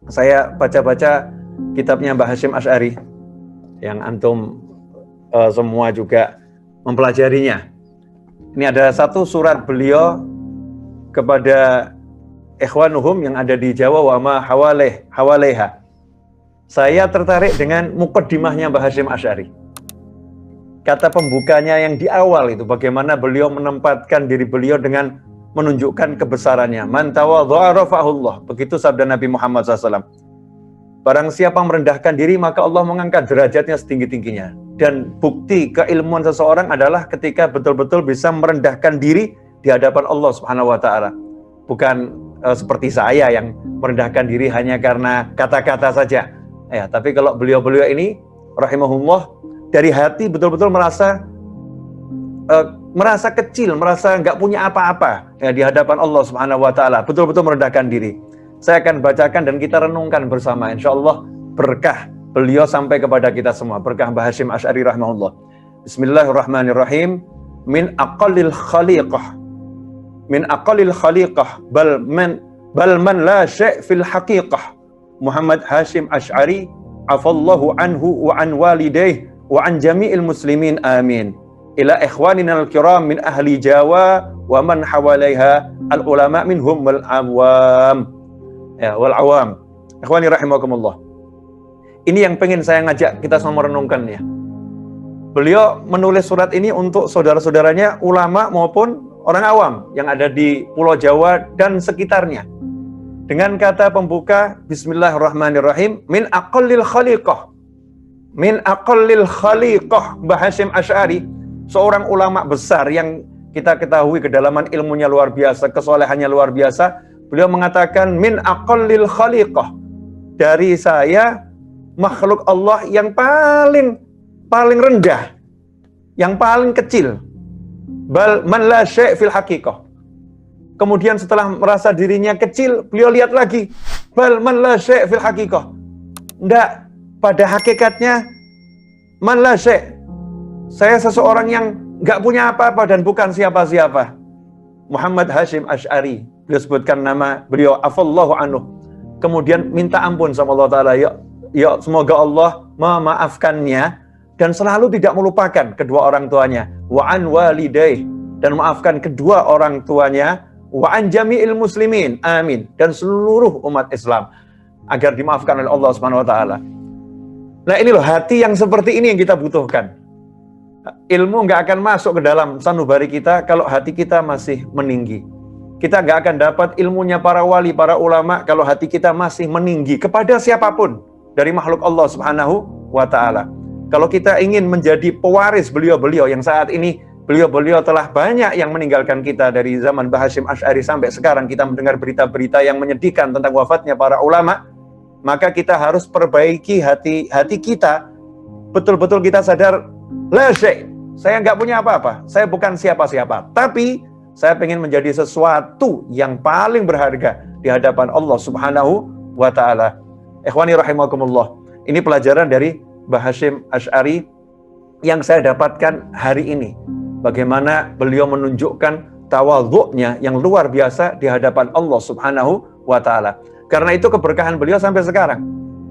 saya baca-baca kitabnya Mbah Hasyim Asy'ari yang antum semua juga mempelajarinya. Ini ada satu surat beliau kepada ikhwanuhum yang ada di Jawa, wa ma hawaleha. Saya tertarik dengan muqaddimahnya Mbah Hasyim Asy'ari. Kata pembukanya yang di awal itu, bagaimana beliau menempatkan diri beliau dengan menunjukkan kebesarannya. Man tawadha'a rafa'ahullah. Begitu sabda Nabi Muhammad SAW. Barang siapa merendahkan diri, maka Allah mengangkat derajatnya setinggi-tingginya. Dan bukti keilmuan seseorang adalah ketika betul-betul bisa merendahkan diri di hadapan Allah Subhanahu wa Ta'ala. Bukan seperti saya yang merendahkan diri hanya karena kata-kata saja. Ya, tapi kalau beliau-beliau ini rahimahullah dari hati betul-betul merasa kecil, merasa nggak punya apa-apa ya di hadapan Allah Subhanahu wa Ta'ala, betul-betul merendahkan diri. Saya akan bacakan dan kita renungkan bersama, insyaallah berkah beliau sampai kepada kita semua, berkah Mbah Hasyim Asy'ari rahimahullah. Bismillahirrahmanirrahim. Min aqallil khaliqah bal man la syai' fil haqiqah. Muhammad Hasyim Asy'ari afallahu anhu wa an walidayhi wa an jami'il muslimin amin. Ila ikhwanina al-kiram min ahli Jawa wa man hawalaiha al-ulama minhum wal awam. Ya, wal awam. Ikhwani rahimakumullah. Ini yang pengen saya ngajak kita semua merenungkan ya. Beliau menulis surat ini untuk saudara-saudaranya ulama maupun orang awam yang ada di Pulau Jawa dan sekitarnya. Dengan kata pembuka Bismillahirrahmanirrahim, min aqallil khaliqah. Min aqallil khaliqah Mbah Hasyim Asy'ari, seorang ulama besar yang kita ketahui kedalaman ilmunya luar biasa, kesolehannya luar biasa. Beliau mengatakan min aqallil khaliqah, dari saya makhluk Allah yang paling rendah, yang paling kecil. Bal man la syai' fil haqiqah. Kemudian setelah merasa dirinya kecil, beliau lihat lagi, bal man la syai' fil haqiqah. Enggak, pada hakikatnya man la syai'. Saya seseorang yang enggak punya apa-apa dan bukan siapa-siapa. Muhammad Hasyim Asy'ari, beliau sebutkan nama beliau, afallahu anhu. Kemudian minta ampun sama Allah Ta'ala, ya semoga Allah memaafkannya dan selalu tidak melupakan kedua orang tuanya, wa an walidayh, dan maafkan kedua orang tuanya, wa an jami'il muslimin, amin, dan seluruh umat Islam agar dimaafkan oleh Allah Subhanahu wa Ta'ala. Nah ini loh, hati yang seperti ini yang kita butuhkan. Ilmu nggak akan masuk ke dalam sanubari kita kalau hati kita masih meninggi. Kita nggak akan dapat ilmunya para wali, para ulama kalau hati kita masih meninggi kepada siapapun dari makhluk Allah Subhanahu wa Ta'ala. Kalau kita ingin menjadi pewaris beliau-beliau yang saat ini, beliau-beliau telah banyak yang meninggalkan kita dari zaman Mbah Hasyim Asy'ari sampai sekarang kita mendengar berita-berita yang menyedihkan tentang wafatnya para ulama, maka kita harus perbaiki hati kita. Betul-betul kita sadar, la syai', saya nggak punya apa-apa, saya bukan siapa-siapa, tapi saya ingin menjadi sesuatu yang paling berharga di hadapan Allah Subhanahu wa Ta'ala. Ikhwani rahimakumullah. Ini pelajaran dari Mbah Hasyim Asy'ari yang saya dapatkan hari ini. Bagaimana beliau menunjukkan tawadhu'nya yang luar biasa di hadapan Allah Subhanahu wa Ta'ala. Karena itu keberkahan beliau sampai sekarang.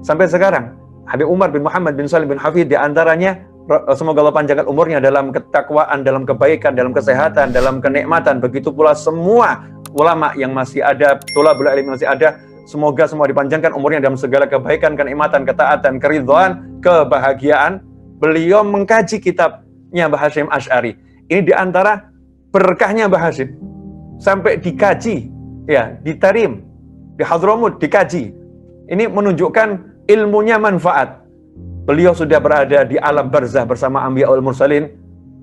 Sampai sekarang. Habib Umar bin Muhammad bin Salim bin Hafidh diantaranya, semoga Allah panjangkan umurnya dalam ketakwaan, dalam kebaikan, dalam kesehatan, dalam kenikmatan. Begitu pula semua ulama yang masih ada, tholabul ilmi masih ada, semoga semua dipanjangkan umurnya dalam segala kebaikan, kenikmatan, ketaatan, keridhaan, kebahagiaan. Beliau mengkaji kitabnya Mbah Hasyim Asy'ari. Ini diantara berkahnya Mbah Hasyim. Sampai dikaji, ya, di Tarim, di Hadramut dikaji. Ini menunjukkan ilmunya manfaat. Beliau sudah berada di alam barzah bersama Anbiyaul Mursalin,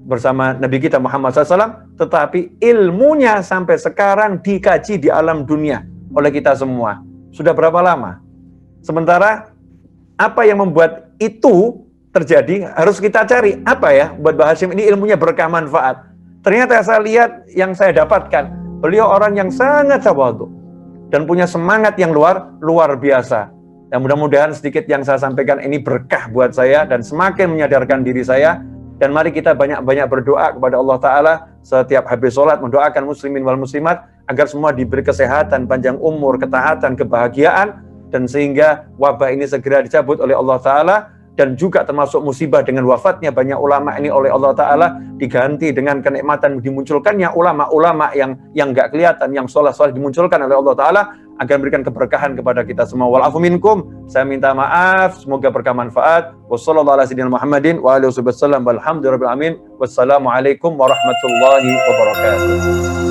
bersama Nabi kita Muhammad SAW, tetapi ilmunya sampai sekarang dikaji di alam dunia oleh kita semua. Sudah berapa lama? Sementara apa yang membuat itu terjadi harus kita cari. Apa ya buat Mbah Hasyim ini ilmunya berkah manfaat? Ternyata saya lihat yang saya dapatkan, beliau orang yang sangat tawadhu dan punya semangat yang luar biasa. Dan mudah-mudahan sedikit yang saya sampaikan ini berkah buat saya dan semakin menyadarkan diri saya. Dan mari kita banyak-banyak berdoa kepada Allah Ta'ala setiap habis sholat, mendoakan muslimin wal muslimat agar semua diberi kesehatan, panjang umur, ketaatan, kebahagiaan, dan sehingga wabah ini segera dicabut oleh Allah Ta'ala, dan juga termasuk musibah dengan wafatnya banyak ulama ini oleh Allah Ta'ala, diganti dengan kenikmatan dimunculkannya ulama-ulama yang nggak kelihatan, yang soleh-soleh dimunculkan oleh Allah Ta'ala, agar memberikan keberkahan kepada kita semua. Walafu minkum, saya minta maaf, semoga berkah manfaat. Wassalamualaikum warahmatullahi wabarakatuh.